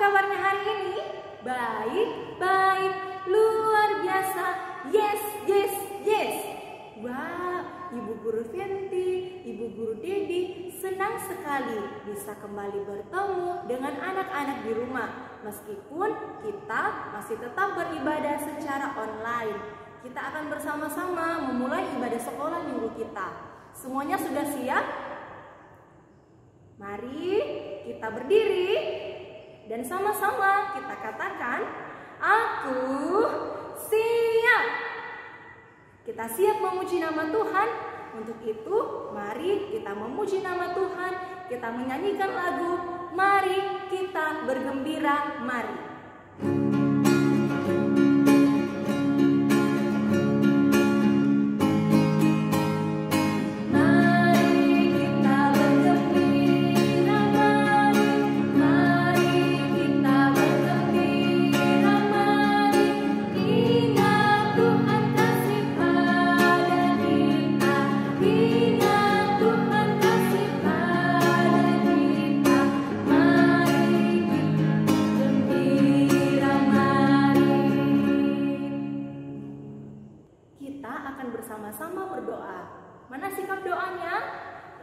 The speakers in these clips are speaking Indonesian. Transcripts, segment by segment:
kabarnya hari ini? Baik, baik, luar biasa. Yes, yes, yes. Wah, Ibu Guru Fenty, Ibu Guru Dedi senang sekali bisa kembali bertemu dengan anak-anak di rumah. Meskipun kita masih tetap beribadah secara online, kita akan bersama-sama memulai ibadah sekolah minggu kita. Semuanya sudah siap? Mari kita berdiri dan sama-sama kita katakan, aku siap. Kita siap memuji nama Tuhan. Untuk itu, mari kita memuji nama Tuhan. Kita menyanyikan lagu, mari kita bergembira, mari. Bersama-sama berdoa. Mana sikap doanya?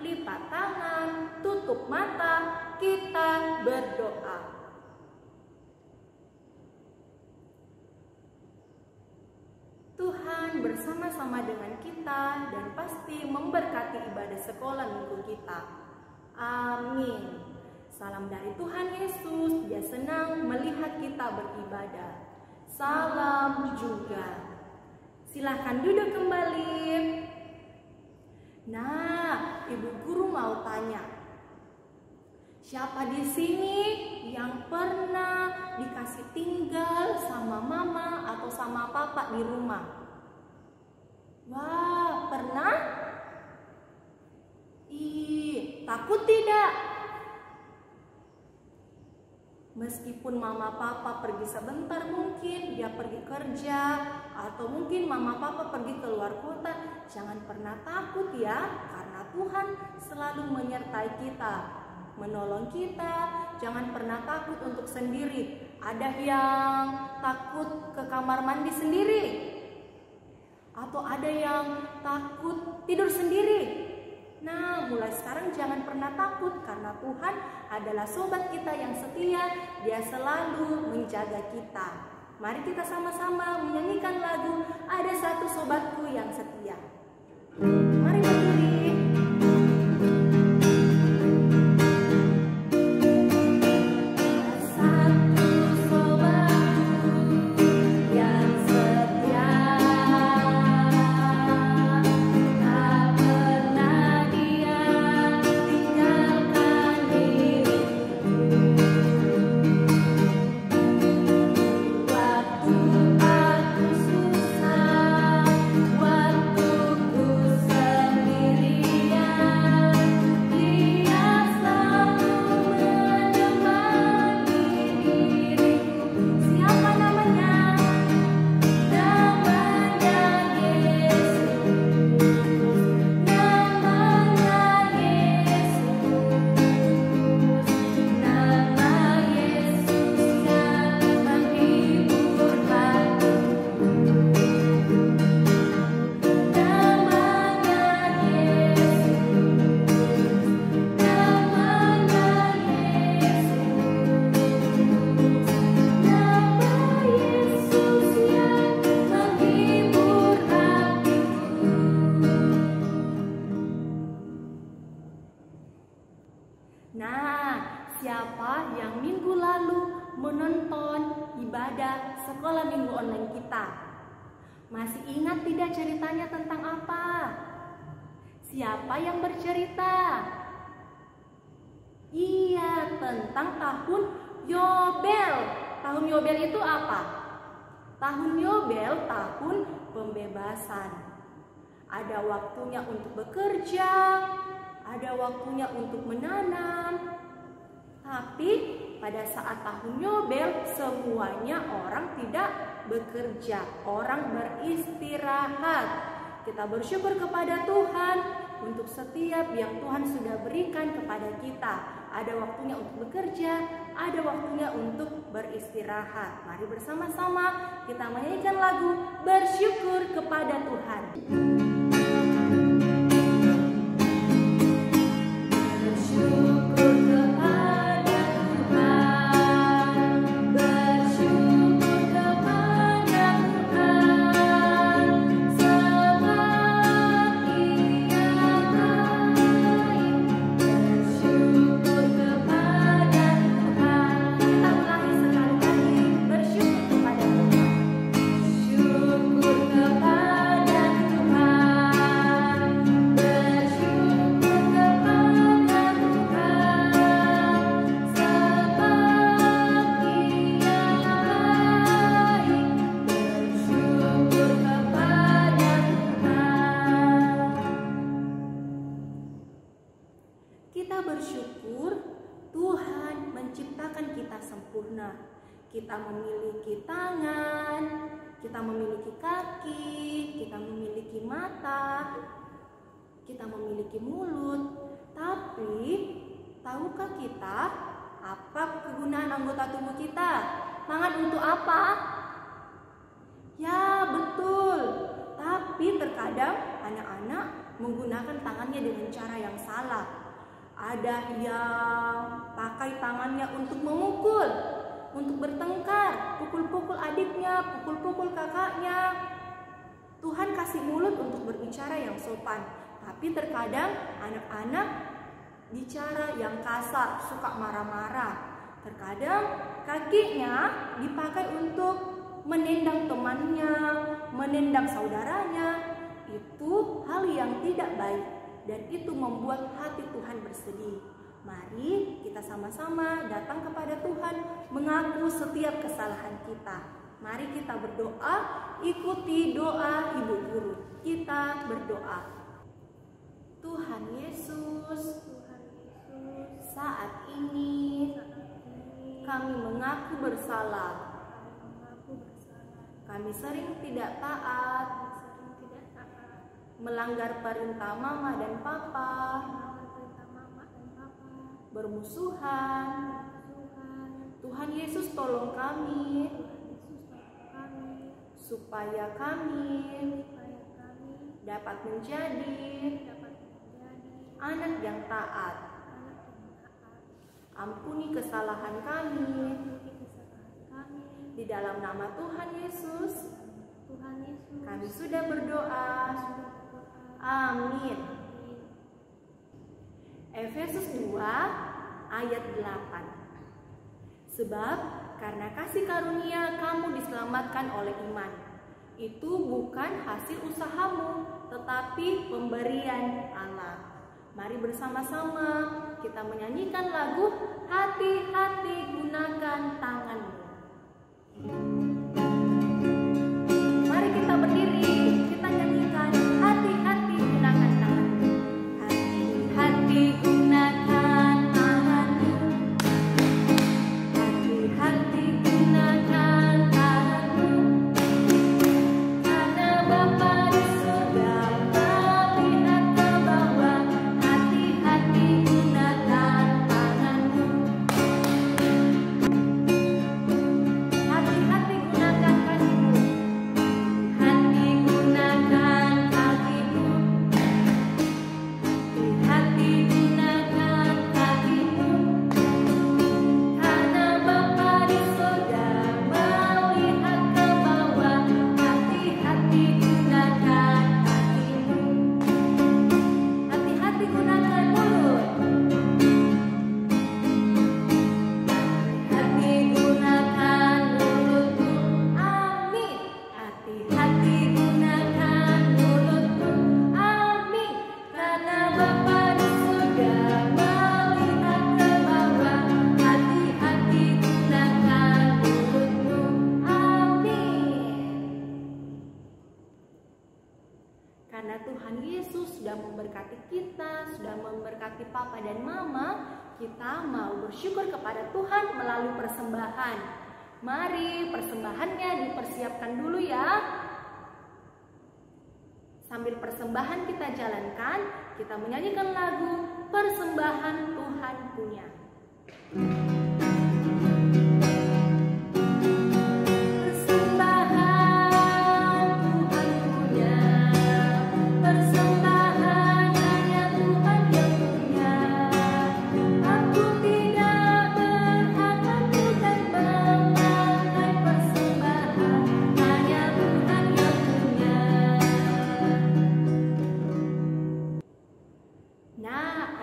Lipat tangan, tutup mata, kita berdoa. Tuhan bersama-sama dengan kita dan pasti memberkati ibadah sekolah minggu kita. Amin. Salam dari Tuhan Yesus, Dia senang melihat kita beribadah. Salam juga. Silahkan duduk kembali. Nah, Ibu Guru mau tanya, siapa di sini yang pernah dikasih tinggal sama mama atau sama papa di rumah? Wah, pernah? Ih, takut tidak? Meskipun mama papa pergi sebentar, mungkin dia pergi kerja, atau mungkin mama papa pergi keluar kota, jangan pernah takut ya, karena Tuhan selalu menyertai kita, menolong kita. Jangan pernah takut untuk sendiri. Ada yang takut ke kamar mandi sendiri, atau ada yang takut tidur sendiri. Nah, mulai sekarang jangan pernah takut, karena Tuhan adalah sobat kita yang setia. Dia selalu menjaga kita. Mari kita sama-sama menyanyikan lagu Ada Satu Sobatku Yang Setia. Mari berdiri. Nah, siapa yang minggu lalu menonton ibadah sekolah minggu online kita? Masih ingat tidak ceritanya tentang apa? Siapa yang bercerita? Iya, tentang tahun Yobel. Tahun Yobel itu apa? Tahun Yobel, tahun pembebasan. Ada waktunya untuk bekerja, ada waktunya untuk menanam. Tapi pada saat tahun Yobel, semuanya orang tidak bekerja, orang beristirahat. Kita bersyukur kepada Tuhan untuk setiap yang Tuhan sudah berikan kepada kita. ada waktunya untuk bekerja, ada waktunya untuk beristirahat. Mari bersama-sama kita menyanyikan lagu Bersyukur kepada Tuhan. Kita bersyukur Tuhan menciptakan kita sempurna. Kita memiliki tangan, kita memiliki kaki, kita memiliki mata, kita memiliki mulut. Tapi tahukah kita apa kegunaan anggota tubuh kita? Tangan untuk apa? Ya, betul. Tapi terkadang anak-anak menggunakan tangannya dengan cara yang salah. Ada yang pakai tangannya untuk memukul, untuk bertengkar, pukul-pukul adiknya, pukul-pukul kakaknya. Tuhan kasih mulut untuk berbicara yang sopan, tapi terkadang anak-anak bicara yang kasar, suka marah-marah. Terkadang kakinya dipakai untuk menendang temannya, menendang saudaranya. Itu hal yang tidak baik. Dan itu membuat hati Tuhan bersedih. Mari kita sama-sama datang kepada Tuhan, mengaku setiap kesalahan kita. Mari kita berdoa, ikuti doa Ibu Guru. Kita berdoa. Tuhan Yesus, saat ini kami mengaku bersalah. Kami sering tidak taat, melanggar perintah mama dan papa, bermusuhan. Tuhan Yesus tolong kami supaya kami dapat menjadi anak yang taat. Ampuni kesalahan kami di dalam nama Tuhan Yesus. Kami sudah berdoa. Amin. Efesus 2 ayat 8. Sebab karena kasih karunia kamu diselamatkan oleh iman. Itu bukan hasil usahamu, tetapi pemberian Allah. Mari bersama-sama kita menyanyikan lagu Hati-hati gunakan tanganmu. Mari kita berdiri, kita nyanyikan hati-hati gunakan tanganmu. Hati-hati gunakan tanganmu. Hati-hati gunakan tanganmu. Karena Bapa di surga melihat ke bawah. Hati-hati gunakan tanganmu. Hati-hati gunakan kakimu. Hati gunakan kakimu. Hati gunakan kakimu. Karena Bapa di surga melihat ke bawah. Hati-hati gunakan kakimu. Hati-hati gunakan mulut. Hati gunakan mulutmu. Amin. Hati-hati gunakan mulutmu. Amin. Karena Bapa di surga melihat ke bawah. Hati-hati gunakan mulutmu. Amin. Karena Tuhan Yesus sudah memberkati kita, sudah memberkati Papa dan Mama, kita mau bersyukur kepada Tuhan melalui persembahan. Mari persembahannya dipersiapkan dulu ya. Sambil persembahan kita jalankan, kita menyanyikan lagu Persembahan Tuhan Punya. Nah,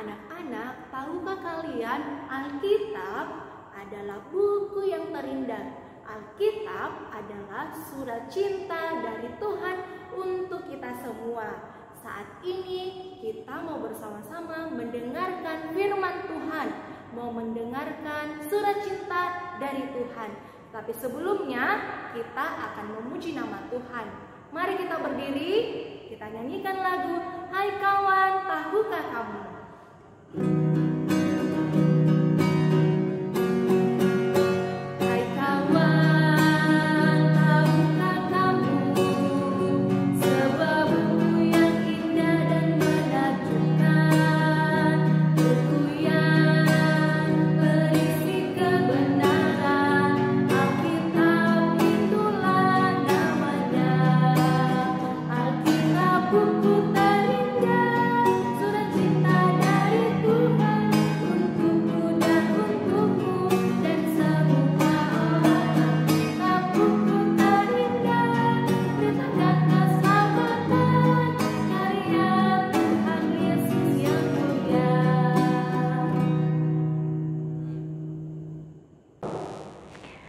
anak-anak, tahukah kalian Alkitab adalah buku yang terindah. Alkitab adalah surat cinta dari Tuhan untuk kita semua. Saat ini kita mau bersama-sama mendengarkan firman Tuhan, mau mendengarkan surat cinta dari Tuhan. Tapi sebelumnya kita akan memuji nama Tuhan. Mari kita berdiri, kita nyanyikan lagu Hai Kawan, Tahukah Kamu?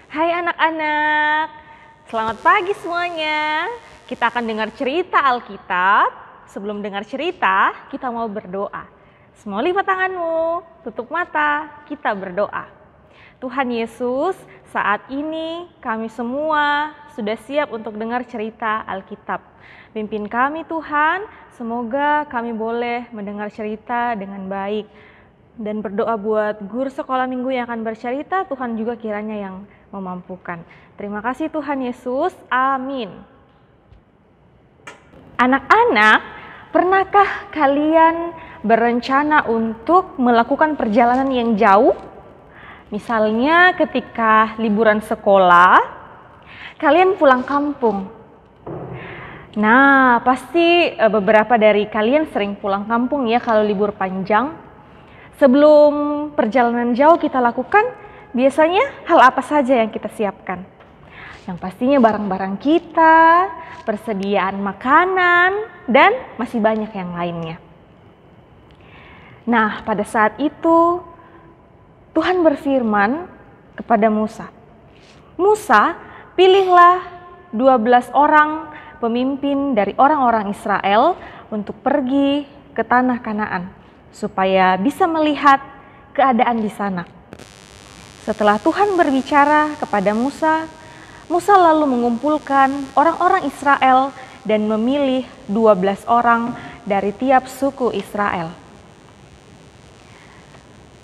Hai anak-anak, selamat pagi semuanya. Kita akan dengar cerita Alkitab. Sebelum dengar cerita, kita mau berdoa. Semua lipat tanganmu, tutup mata, kita berdoa. Tuhan Yesus, saat ini kami semua sudah siap untuk dengar cerita Alkitab. Pimpin kami Tuhan, semoga kami boleh mendengar cerita dengan baik. Dan berdoa buat guru sekolah minggu yang akan bercerita, Tuhan juga kiranya yang memampukan. Terima kasih Tuhan Yesus, amin. Anak-anak, pernahkah kalian berencana untuk melakukan perjalanan yang jauh? Misalnya ketika liburan sekolah, kalian pulang kampung. Nah, pasti beberapa dari kalian sering pulang kampung ya kalau libur panjang. Sebelum perjalanan jauh kita lakukan, biasanya hal apa saja yang kita siapkan? Yang pastinya barang-barang kita, persediaan makanan, dan masih banyak yang lainnya. Nah, pada saat itu Tuhan berfirman kepada Musa. Musa, pilihlah 12 orang pemimpin dari orang-orang Israel untuk pergi ke tanah Kanaan, supaya bisa melihat keadaan di sana. Setelah Tuhan berbicara kepada Musa, Musa lalu mengumpulkan orang-orang Israel dan memilih 12 orang dari tiap suku Israel.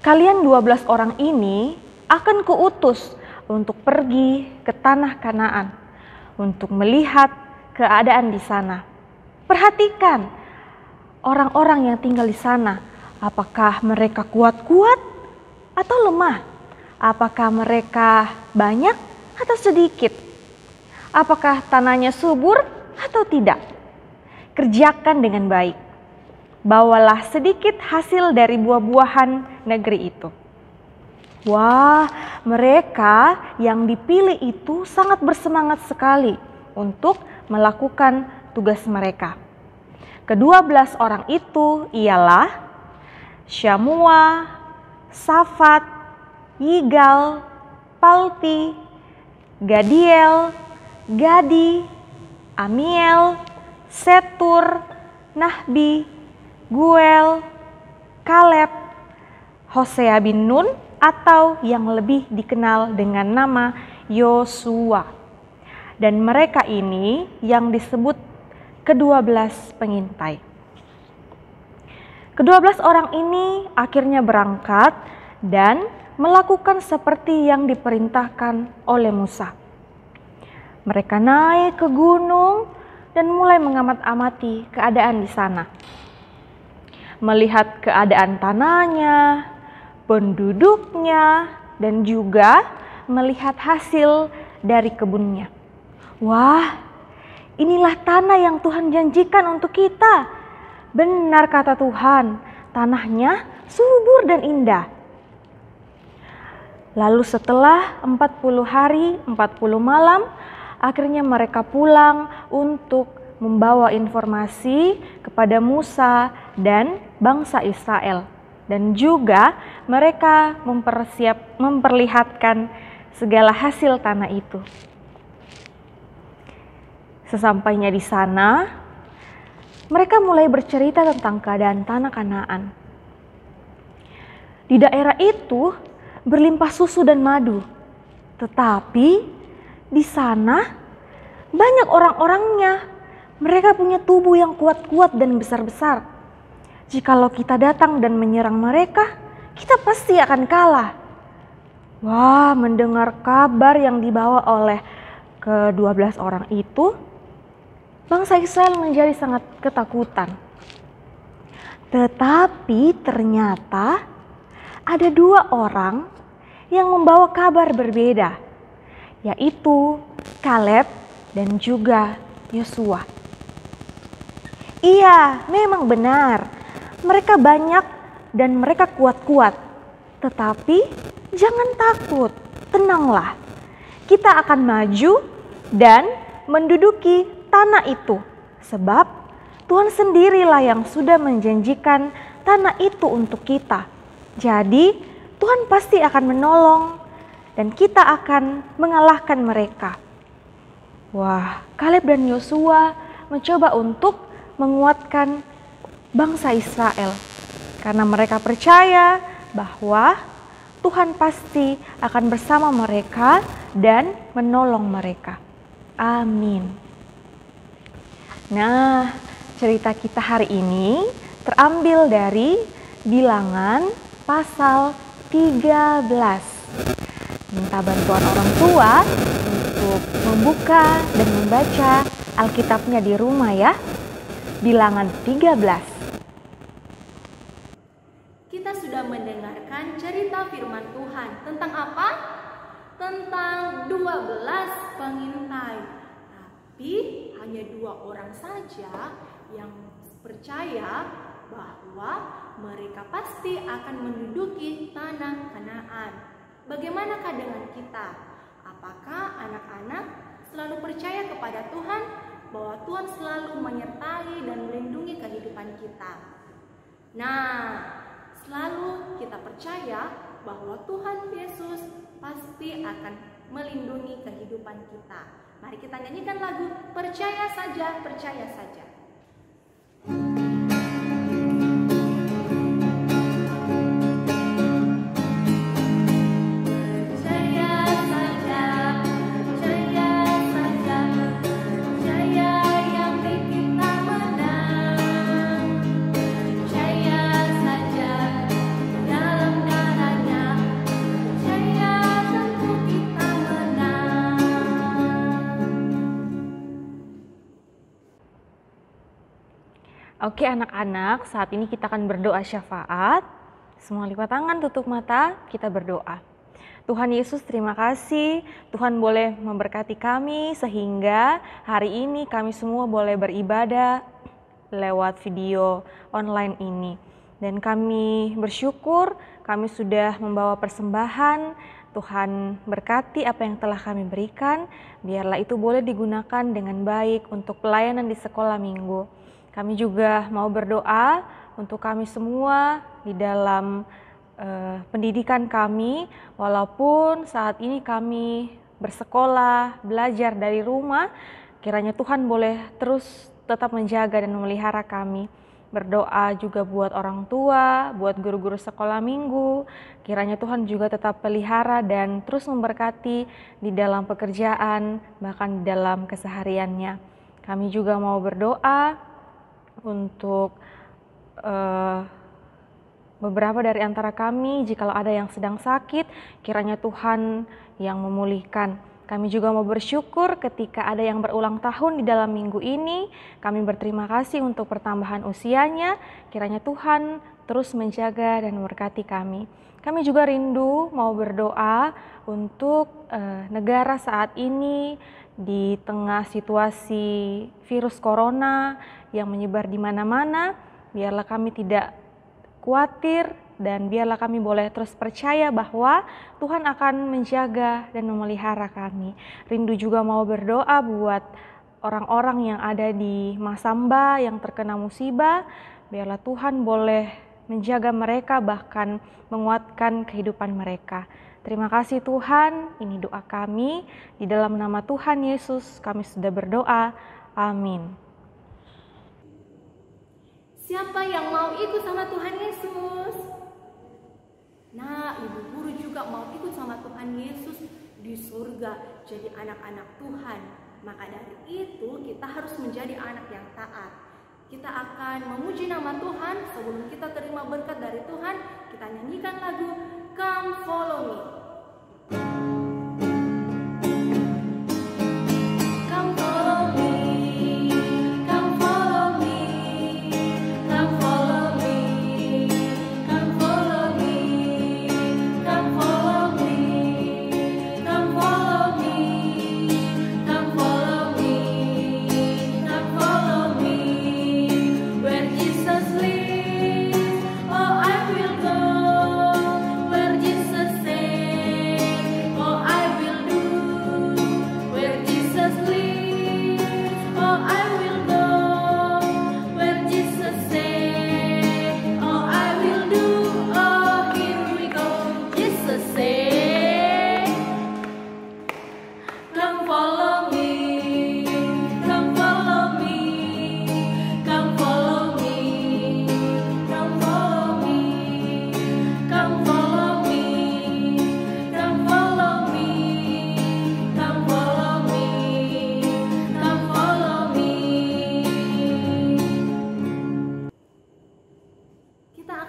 Kalian 12 orang ini akan kuutus untuk pergi ke tanah Kanaan, untuk melihat keadaan di sana. Perhatikan orang-orang yang tinggal di sana, apakah mereka kuat-kuat atau lemah? Apakah mereka banyak atau sedikit? Apakah tanahnya subur atau tidak? Kerjakan dengan baik. Bawalah sedikit hasil dari buah-buahan negeri itu. Wah, mereka yang dipilih itu sangat bersemangat sekali untuk melakukan tugas mereka. Ke-12 orang itu ialah Syamua, Safat, Yigal, Palti, Gadiel, Gadi, Amiel, Setur, Nahbi, Guel, Kaleb, Hosea bin Nun atau yang lebih dikenal dengan nama Yosua. Dan mereka ini yang disebut ke-12 pengintai. Ke-12 orang ini akhirnya berangkat dan melakukan seperti yang diperintahkan oleh Musa. Mereka naik ke gunung dan mulai mengamat-amati keadaan di sana. Melihat keadaan tanahnya, penduduknya, dan juga melihat hasil dari kebunnya. Wah, inilah tanah yang Tuhan janjikan untuk kita. Benar kata Tuhan, tanahnya subur dan indah. Lalu setelah 40 hari, 40 malam, akhirnya mereka pulang untuk membawa informasi kepada Musa dan bangsa Israel. Dan juga mereka memperlihatkan segala hasil tanah itu. Sesampainya di sana, mereka mulai bercerita tentang keadaan tanah Kanaan. Di daerah itu berlimpah susu dan madu, tetapi di sana banyak orang-orangnya. Mereka punya tubuh yang kuat-kuat dan besar-besar. Jikalau kita datang dan menyerang mereka, kita pasti akan kalah. Wah, mendengar kabar yang dibawa oleh ke-12 orang itu, bangsa Israel menjadi sangat ketakutan. Tetapi ternyata ada 2 orang yang membawa kabar berbeda, yaitu Kaleb dan juga Yosua. Iya, memang benar. Mereka banyak dan mereka kuat-kuat. Tetapi jangan takut, tenanglah. Kita akan maju dan menduduki tanah itu. Sebab Tuhan sendirilah yang sudah menjanjikan tanah itu untuk kita. Jadi Tuhan pasti akan menolong dan kita akan mengalahkan mereka. Wah, Kaleb dan Yosua mencoba untuk menguatkan bangsa Israel karena mereka percaya bahwa Tuhan pasti akan bersama mereka dan menolong mereka. Amin. Nah, cerita kita hari ini terambil dari Bilangan pasal 13. Minta bantuan orang tua untuk membuka dan membaca Alkitabnya di rumah ya. Bilangan 13. Kita sudah mendengarkan cerita firman Tuhan. Tentang apa? Tentang 12 pengintai. Tapi hanya 2 orang saja yang percaya bahwa mereka pasti akan menduduki tanah Kanaan. Bagaimanakah dengan kita? Apakah anak-anak selalu percaya kepada Tuhan bahwa Tuhan selalu menyertai dan melindungi kehidupan kita? Nah, selalu kita percaya bahwa Tuhan Yesus pasti akan melindungi kehidupan kita. Mari kita nyanyikan lagu Percaya Saja, Percaya Saja. Oke anak-anak, saat ini kita akan berdoa syafaat. Semua lipat tangan, tutup mata, kita berdoa. Tuhan Yesus, terima kasih Tuhan boleh memberkati kami sehingga hari ini kami semua boleh beribadah lewat video online ini. Dan kami bersyukur kami sudah membawa persembahan. Tuhan berkati apa yang telah kami berikan, biarlah itu boleh digunakan dengan baik untuk pelayanan di sekolah minggu. Kami juga mau berdoa untuk kami semua di dalam pendidikan kami, walaupun saat ini kami bersekolah, belajar dari rumah, kiranya Tuhan boleh terus tetap menjaga dan memelihara kami. Berdoa juga buat orang tua, buat guru-guru sekolah minggu, kiranya Tuhan juga tetap pelihara dan terus memberkati di dalam pekerjaan, bahkan di dalam kesehariannya. Kami juga mau berdoa untuk beberapa dari antara kami, jikalau ada yang sedang sakit, kiranya Tuhan yang memulihkan. Kami juga mau bersyukur ketika ada yang berulang tahun di dalam minggu ini. Kami berterima kasih untuk pertambahan usianya. Kiranya Tuhan terus menjaga dan memberkati kami. Kami juga rindu mau berdoa untuk negara saat ini di tengah situasi virus corona yang menyebar di mana-mana. Biarlah kami tidak khawatir dan biarlah kami boleh terus percaya bahwa Tuhan akan menjaga dan memelihara kami. Rindu juga mau berdoa buat orang-orang yang ada di Masamba yang terkena musibah. Biarlah Tuhan boleh menjaga mereka, bahkan menguatkan kehidupan mereka. Terima kasih Tuhan, ini doa kami. Di dalam nama Tuhan Yesus kami sudah berdoa. Amin. Siapa yang mau ikut sama Tuhan Yesus? Nah, ibu guru juga mau ikut sama Tuhan Yesus di surga, jadi anak-anak Tuhan. Maka dari itu kita harus menjadi anak yang taat. Kita akan memuji nama Tuhan. Sebelum kita terima berkat dari Tuhan, kita nyanyikan lagu Come Follow Me.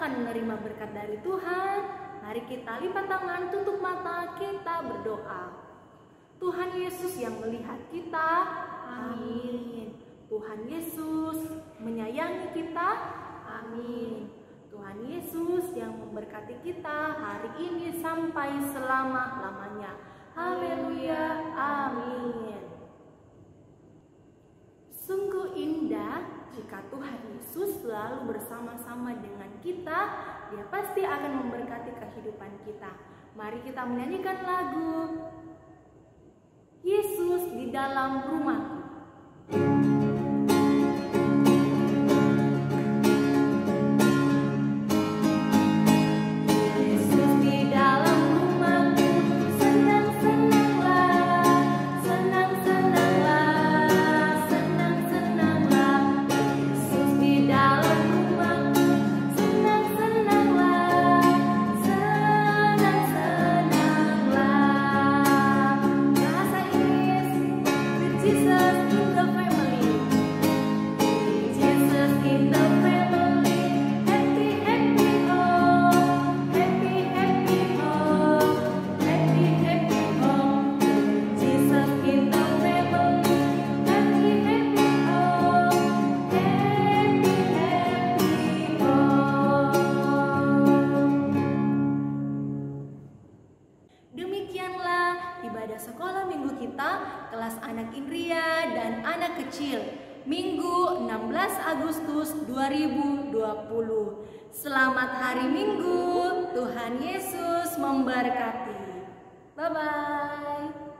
Menerima berkat dari Tuhan. Mari kita lipat tangan, tutup mata, kita berdoa. Tuhan Yesus yang melihat kita, amin. Tuhan Yesus menyayangi kita, amin. Tuhan Yesus yang memberkati kita hari ini sampai selama-lamanya, haleluya, amin. Sungguh indah jika Tuhan Yesus selalu bersama-sama dengan kita. Dia pasti akan memberkati kehidupan kita. Mari kita menyanyikan lagu Yesus di dalam rumahku. Demikianlah ibadah sekolah minggu kita, kelas anak Indria dan anak kecil, Minggu 16 Agustus 2020. Selamat hari Minggu, Tuhan Yesus memberkati. Bye-bye.